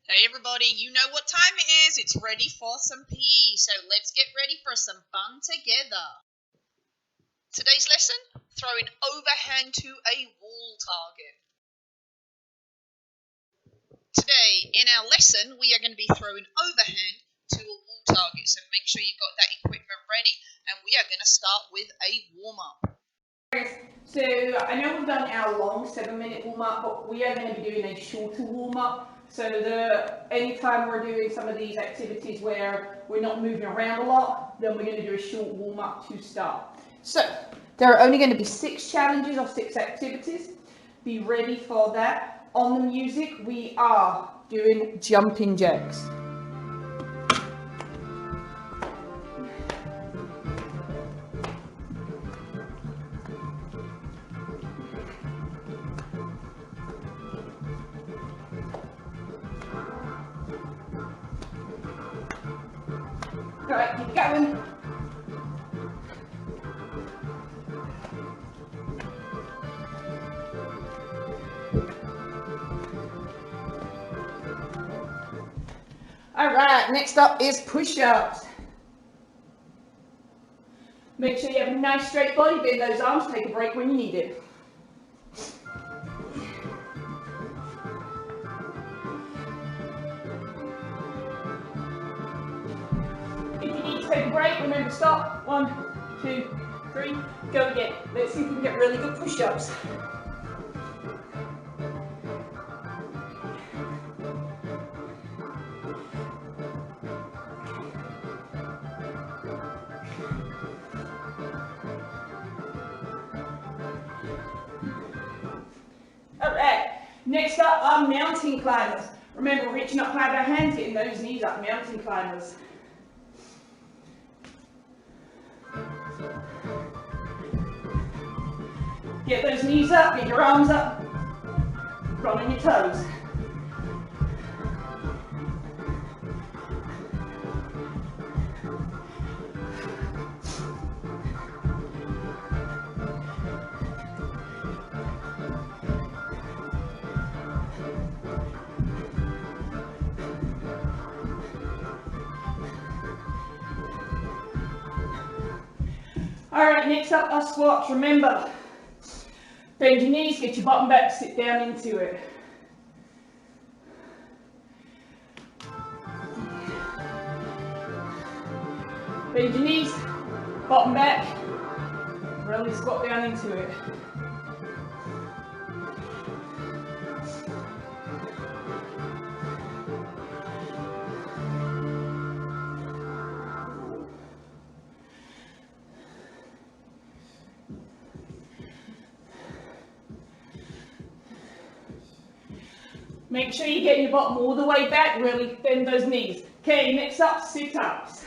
Hey everybody, you know what time it is. It's ready for some PE, so let's get ready for some fun together. Today's lesson, throwing overhand to a wall target. Today, in our lesson, we are going to be throwing overhand to a wall target, so make sure you've got that equipment ready, and we are going to start with a warm-up. So I know we've done our long 7-minute warm-up, but we are going to be doing a shorter warm-up. So anytime we're doing some of these activities where we're not moving around a lot, then we're going to do a short warm-up to start. So there are only going to be 6 challenges or 6 activities. Be ready for that. On the music, we are doing jumping jacks. Alright, keep going. Alright, next up is push-ups. Make sure you have a nice straight body, bend those arms, take a break when you need it. If you need to take a break, remember stop. 1, 2, 3, go again. Let's see if we can get really good push-ups. Alright, next up are mountain climbers. Remember, reaching up high with our hands, getting those knees up, mountain climbers. Get those knees up, get your arms up, run on your toes. Alright, next up are squats. Remember, bend your knees, get your bottom back, sit down into it. Bend your knees, bottom back, really squat down into it. Make sure you get your bottom all the way back, really bend those knees. Okay, next up, sit-ups.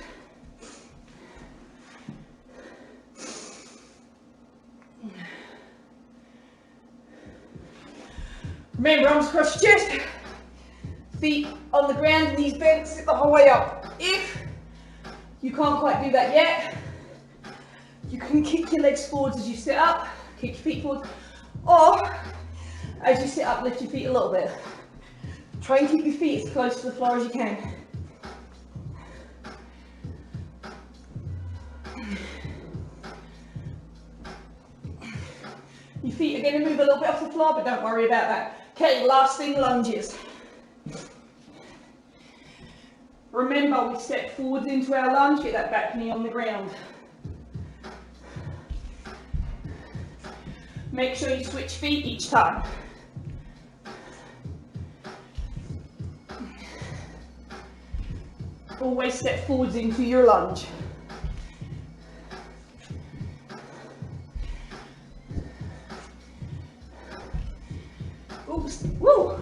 Remember, arms across your chest, feet on the ground, knees bent, sit the whole way up. If you can't quite do that yet, you can kick your legs forwards as you sit up, kick your feet forwards, or as you sit up, lift your feet a little bit. Try and keep your feet as close to the floor as you can. Your feet are going to move a little bit off the floor, but don't worry about that. Okay, last thing, lunges. Remember, we step forwards into our lunge, get that back knee on the ground. Make sure you switch feet each time. Always step forwards into your lunge. Oops, woo!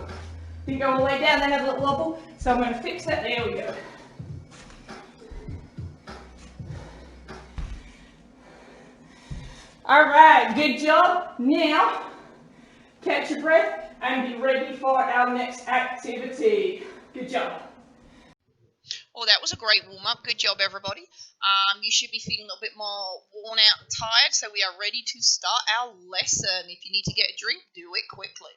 Didn't go all the way down, then have a little wobble. So I'm going to fix that, there we go. Alright, good job. Now, catch your breath and be ready for our next activity. Good job. Oh, that was a great warm-up. Good job, everybody. You should be feeling a little bit more worn out and tired, so we are ready to start our lesson. If you need to get a drink, do it quickly.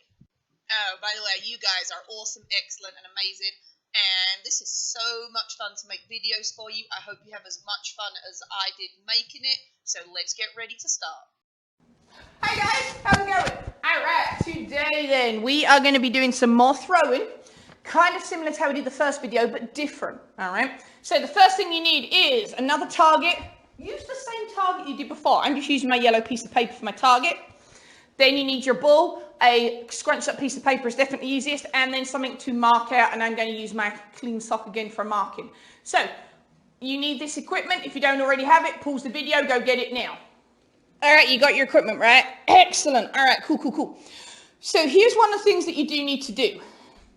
Oh, by the way, you guys are awesome, excellent, and amazing. And this is so much fun to make videos for you. I hope you have as much fun as I did making it. So let's get ready to start. Hi guys, how's it going? Alright, today then we are going to be doing some more throwing. Kind of similar to how we did the first video, but different. Alright, so the first thing you need is another target. Use the same target you did before. I'm just using my yellow piece of paper for my target. Then you need your ball. A scrunched up piece of paper is definitely easiest, and then something to mark out, and I'm going to use my clean sock again for marking. So you need this equipment. If you don't already have it, pause the video, go get it now. All right, you got your equipment, right? Excellent. All right, cool. So here's one of the things that you do need to do.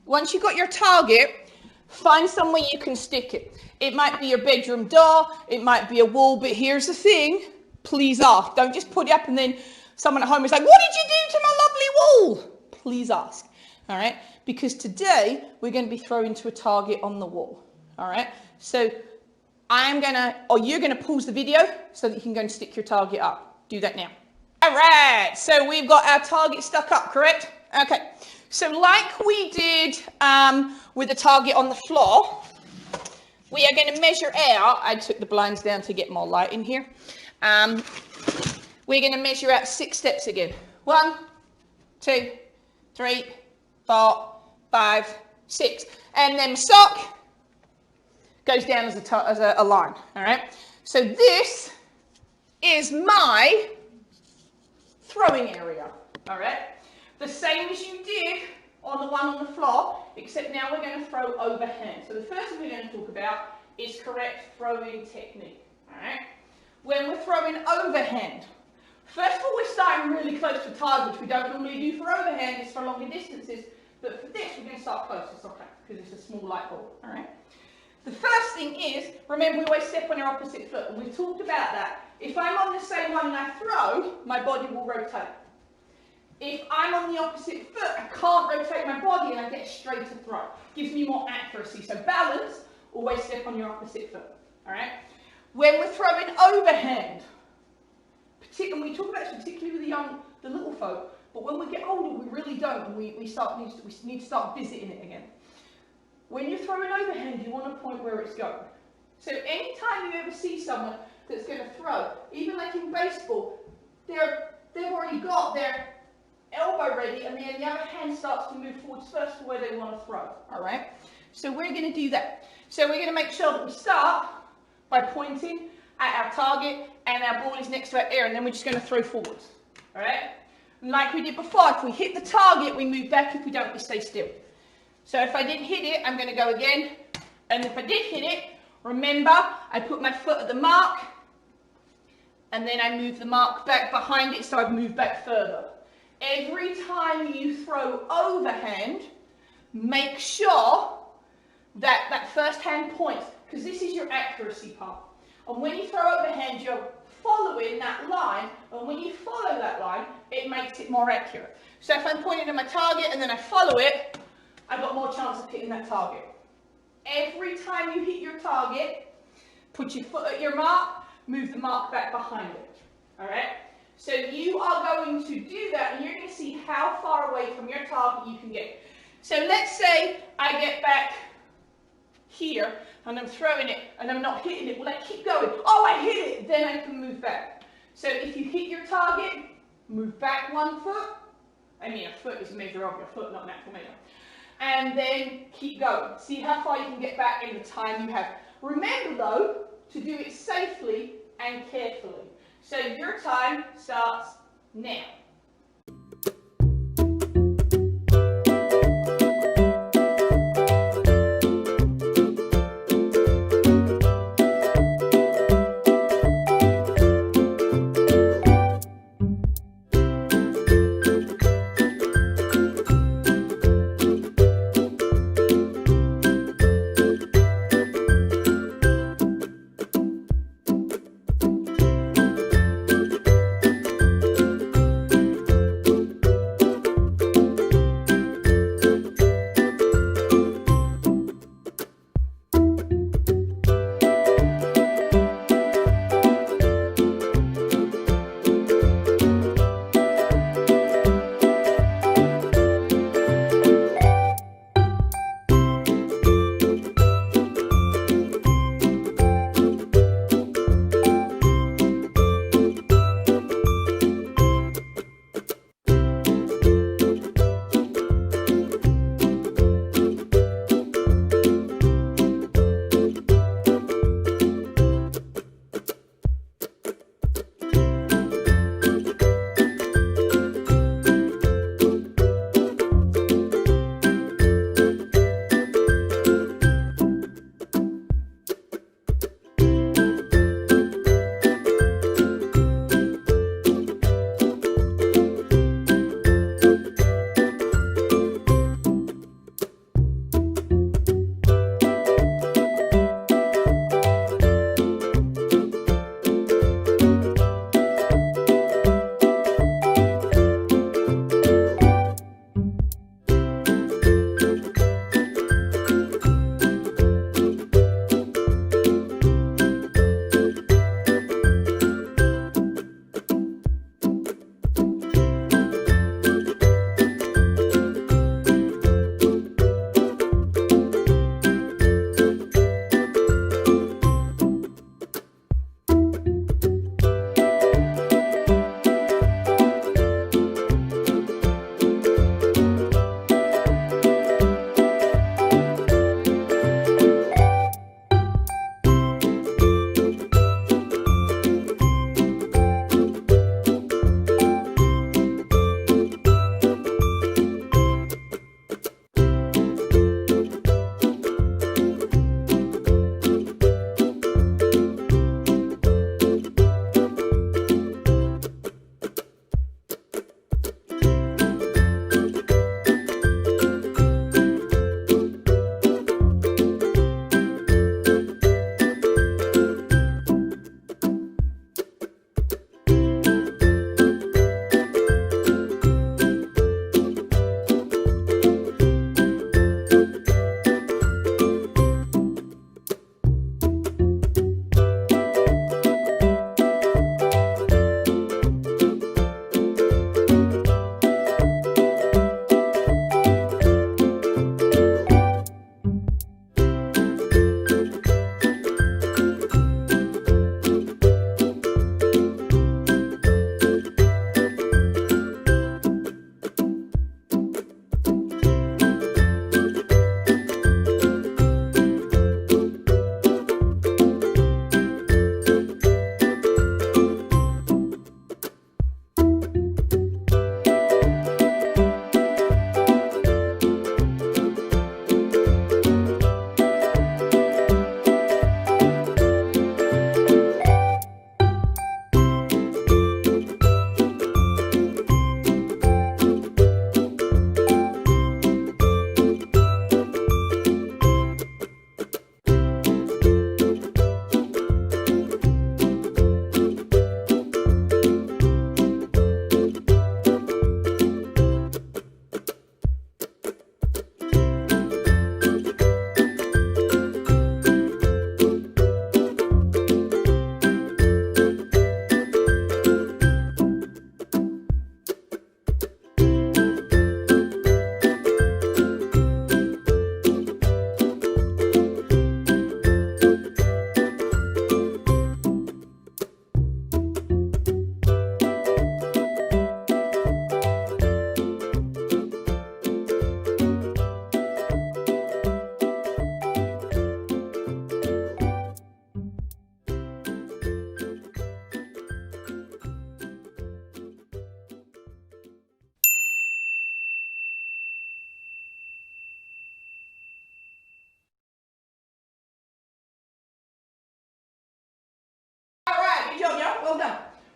Once you've got your target, find somewhere you can stick it. It might be your bedroom door, it might be a wall, but here's the thing, please ask. Don't just put it up and then someone at home is like, what did you do to my lovely wall? Please ask, all right? Because today we're going to be throwing to a target on the wall, all right? So you're going to pause the video so that you can go and stick your target up. Do that now. All right, so we've got our target stuck up, correct? Okay, so like we did with the target on the floor, we are going to measure out. I took the blinds down to get more light in here. We're going to measure out 6 steps again. 1, 2, 3, 4, 5, 6. And then sock goes down as a line, all right? So this is my throwing area, all right? The same as you did on the one on the floor, except now we're going to throw overhand. So the first thing we're going to talk about is correct throwing technique, all right? When we're throwing overhand, first of all, we're starting really close to the target, which we don't normally do for overhand, it's for longer distances, but for this, we're going to start closest, okay, because it's a small light ball, all right? The first thing is, remember we always step on our opposite foot, and we've talked about that. If I'm on the same one and I throw, my body will rotate. If I'm on the opposite foot, I can't rotate my body and I get straight to throw. Gives me more accuracy. So balance, always step on your opposite foot. All right? When we're throwing overhand, and we talk about this particularly with the little folk, but when we get older, we really don't, and we need to start visiting it again. When you're throwing overhand, you want to point where it's going. So anytime you ever see someone that's going to throw, even like in baseball, they've already got their elbow ready, and then the other hand starts to move forwards first to where they want to throw, all right? So we're going to do that. So we're going to make sure that we start by pointing at our target, and our ball is next to our ear, and then we're just going to throw forwards, all right? And like we did before, if we hit the target, we move back. If we don't, we stay still. So if I didn't hit it, I'm going to go again, and if I did hit it, remember, I put my foot at the mark, and then I move the mark back behind it, so I've moved back further. Every time you throw overhand, make sure that that first hand points, because this is your accuracy part. And when you throw overhand, you're following that line, and when you follow that line, it makes it more accurate. So if I'm pointing at my target and then I follow it, I've got more chance of hitting that target. Every time you hit your target, put your foot at your mark, move the mark back behind it, all right? So you are going to do that, and you're going to see how far away from your target you can get. So let's say I get back here, and I'm throwing it, and I'm not hitting it. Well, I keep going. Oh, I hit it. Then I can move back. So if you hit your target, move back 1 foot. I mean, a foot is a measure of your foot, not an actual measure. And then keep going. See how far you can get back in the time you have. Remember, though, to do it safely and carefully. So your time starts now.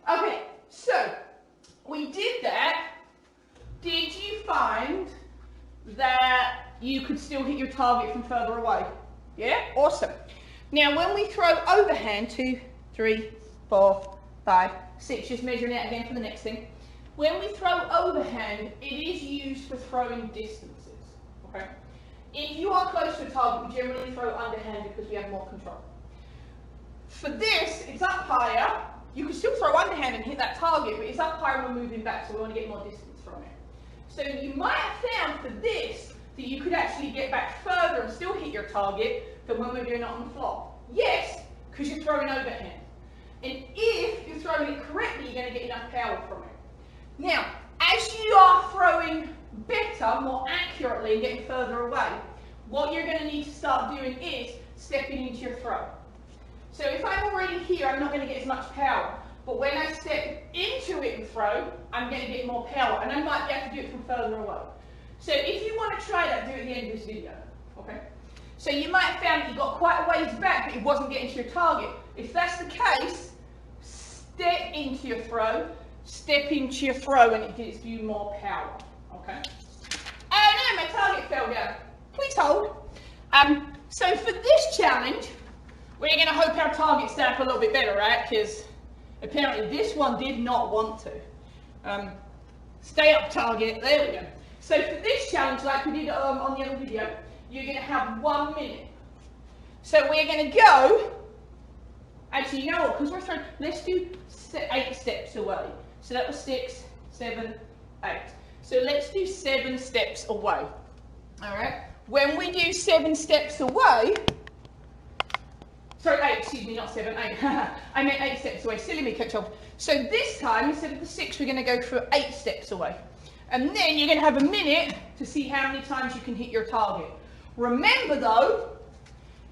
Okay, so we did that. Did you find that you could still hit your target from further away? Yeah, awesome. Now when we throw overhand, 2, 3, 4, 5, 6, just measuring it again for the next thing. When we throw overhand, it is used for throwing distances, okay? If you are close to a target, we generally throw underhand because we have more control. For this, it's up higher. You can still throw underhand and hit that target, but it's up higher and we're moving back, so we want to get more distance from it. So you might have found for this that you could actually get back further and still hit your target than when we're doing it on the floor. Yes, because you're throwing overhand. And if you're throwing it correctly, you're going to get enough power from it. Now, as you are throwing better, more accurately, and getting further away, what you're going to need to start doing is stepping into your throw. So if I'm already here, I'm not going to get as much power. But when I step into it and throw, I'm going to get more power. And I might be able to do it from further away. So if you want to try that, do it at the end of this video. Okay? So you might have found that you got quite a ways back, but it wasn't getting to your target. If that's the case, step into your throw, and it gives you more power. Okay? Oh no, my target fell down. Please hold. So for this challenge, we're going to hope our target stay up a little bit better, right? Because apparently this one did not want to. Stay up, target. There we go. So for this challenge, like we did on the other video, you're going to have 1 minute. So we're going to go, actually, you know what, because we're throwing, let's do 8 steps away. So that was 6, 7, 8. So let's do 7 steps away. All right? When we do 7 steps away, sorry, 8, excuse me, not 7, 8. I meant 8 steps away, silly me, catch off. So this time, instead of the 6, we're going to go for 8 steps away. And then you're going to have a minute to see how many times you can hit your target. Remember though,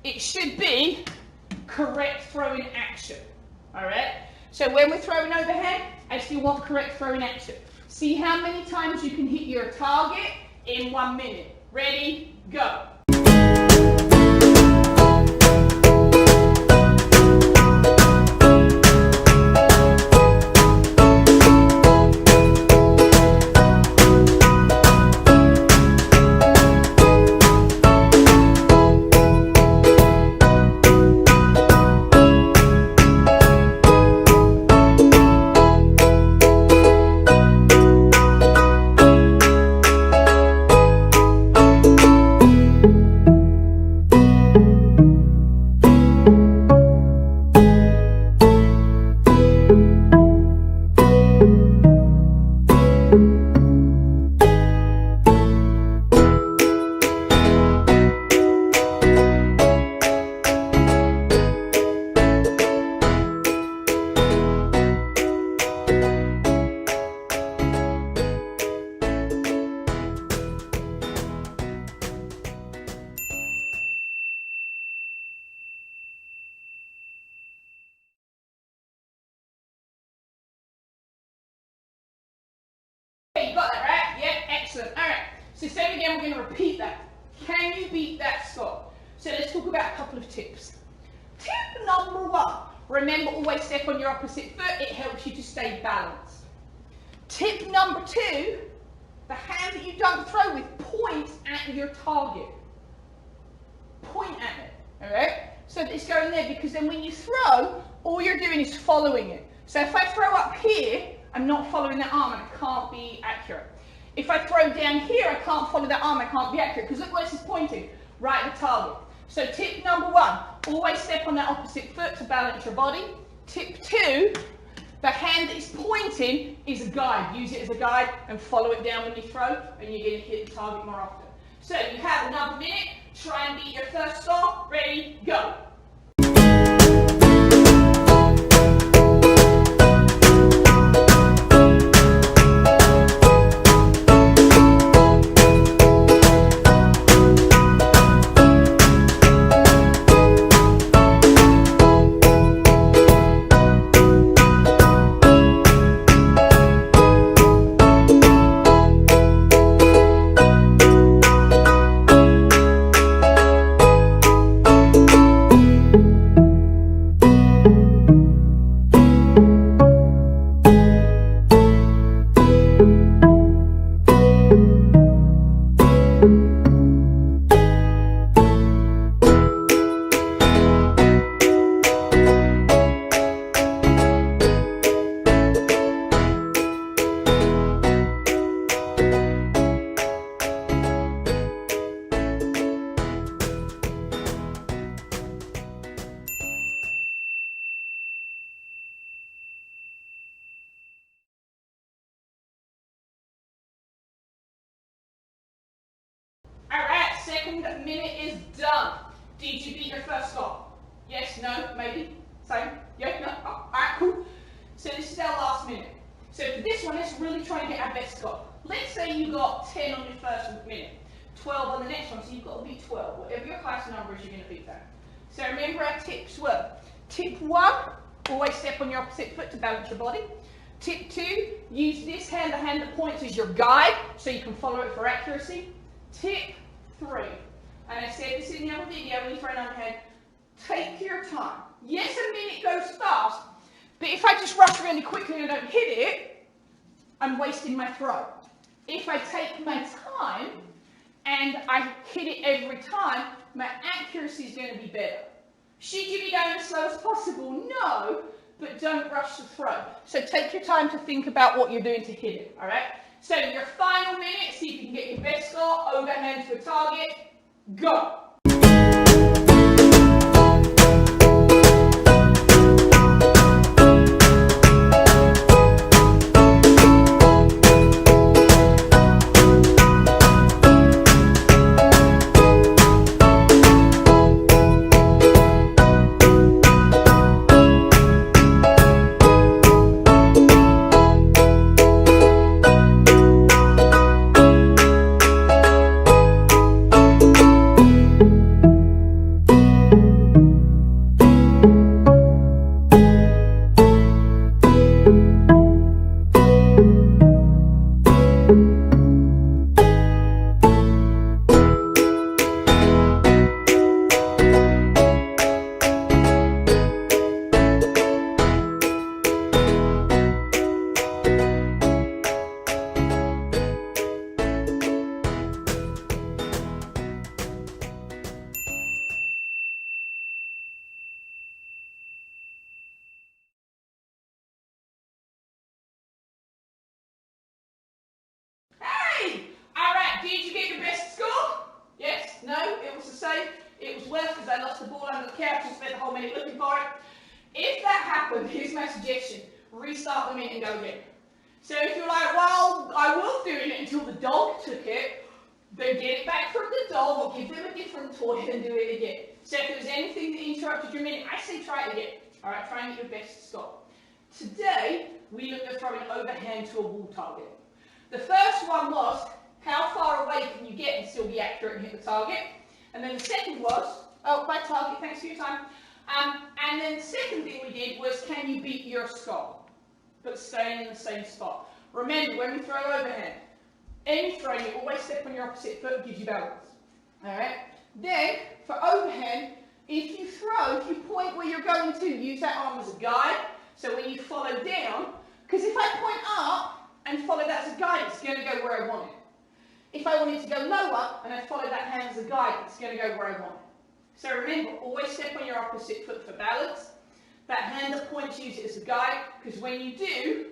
it should be correct throwing action. Alright? So when we're throwing overhand, I still want correct throwing action. See how many times you can hit your target in 1 minute. Ready, go. Okay, you got that, right? Yeah, excellent. All right, so same again, we're going to repeat that. Can you beat that score? So let's talk about a couple of tips. Tip number 1, remember always step on your opposite foot. It helps you to stay balanced. Tip number 2, the hand that you don't throw with, point at your target. Point at it, all right? So that it's going there, because then when you throw, all you're doing is following it. So if I throw up here, I'm not following that arm and I can't be accurate. If I throw down here, I can't follow that arm, I can't be accurate, because look where this is pointing, right at the target. So tip number 1, always step on that opposite foot to balance your body. Tip 2, the hand that is pointing is a guide. Use it as a guide and follow it down when you throw, and you're going to hit the target more often. So you have another minute, try and beat your first score. Ready, go. second minute is done. Did you beat your first goal? Yes, no, maybe, same, yeah, no, oh, all right, cool. So this is our last minute. So for this one, let's really try and get our best goal. Let's say you got 10 on your first minute, 12 on the next one, so you've got to beat 12. Whatever your highest number is, you're going to beat that. So remember our tips were, tip 1, always step on your opposite foot to balance your body. Tip 2, use this hand, the hand that points as your guide, so you can follow it for accuracy. Tip 3, and I said this in the other video when you throw an overhand, take your time. Yes, a minute goes fast, but if I just rush really quickly and don't hit it, I'm wasting my throw. If I take my time and I hit it every time, my accuracy is going to be better. Should you be going as slow as possible? No, but don't rush the throw. So take your time to think about what you're doing to hit it, all right? So your final minute, see if you can get your best score, overhand to a target, go. Hey! Alright, did you get your best score? Yes? No? It was the same? It was worse because I lost the ball under the couch and spent the whole minute looking for it. If that happened, here's my suggestion. Restart the minute and go again. So if you're like, well, I was doing it until the dog took it, then get it back from the dog or give them a different toy and do it again. So if there's anything that interrupted your minute, I say try it again. Alright, try and get your best score. Today, we looked at throwing overhand to a wall target. The first one was, how far away can you get and still be accurate and hit the target? And then the second was, oh, by target, thanks for your time. And then the second thing we did was, can you beat your skull, but staying in the same spot? Remember, when we throw overhand, any throw, you always step on your opposite foot, gives you balance. Alright? Then, for overhand, if you throw, if you point where you're going to, use that arm as a guide. So when you follow down, because if I point up and follow that as a guide, it's going to go where I want it. If I want it to go lower and I follow that hand as a guide, it's going to go where I want it. So remember, always step on your opposite foot for balance. That hand that points, use it as a guide, because when you do,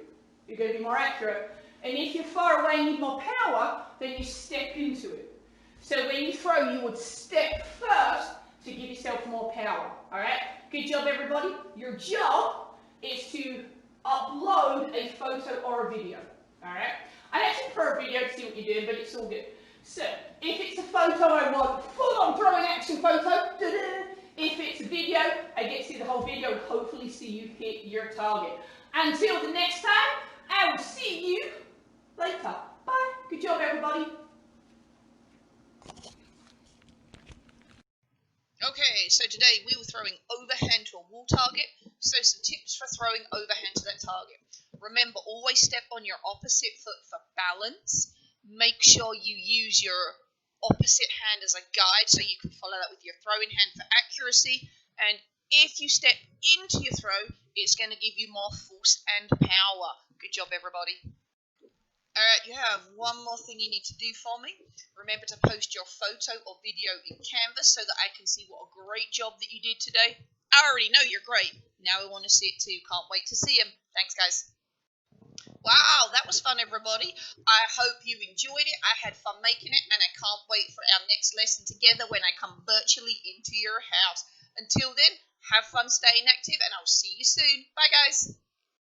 you're going to be more accurate. And if you're far away and need more power, then you step into it. So when you throw, you would step first to give yourself more power. Alright? Good job, everybody. Your job is to upload a photo or a video. Alright? I actually prefer a video to see what you're doing, but it's all good. So, if it's a photo, I want full-on throwing action photo. Da-da. If it's a video, I get to see the whole video and hopefully see you hit your target. Until the next time, I will see you later. Bye. Good job, everybody. Okay, so today we were throwing overhand to a wall target, so some tips for throwing overhand to that target. Remember, always step on your opposite foot for balance. Make sure you use your opposite hand as a guide so you can follow that with your throwing hand for accuracy. And if you step into your throw, it's going to give you more force and power. Good job, everybody. Alright, you have one more thing you need to do for me. Remember to post your photo or video in Canvas so that I can see what a great job that you did today. I already know you're great. Now I want to see it too. Can't wait to see them. Thanks, guys. Wow, that was fun, everybody. I hope you enjoyed it. I had fun making it, and I can't wait for our next lesson together when I come virtually into your house. Until then, have fun staying active, and I'll see you soon. Bye, guys.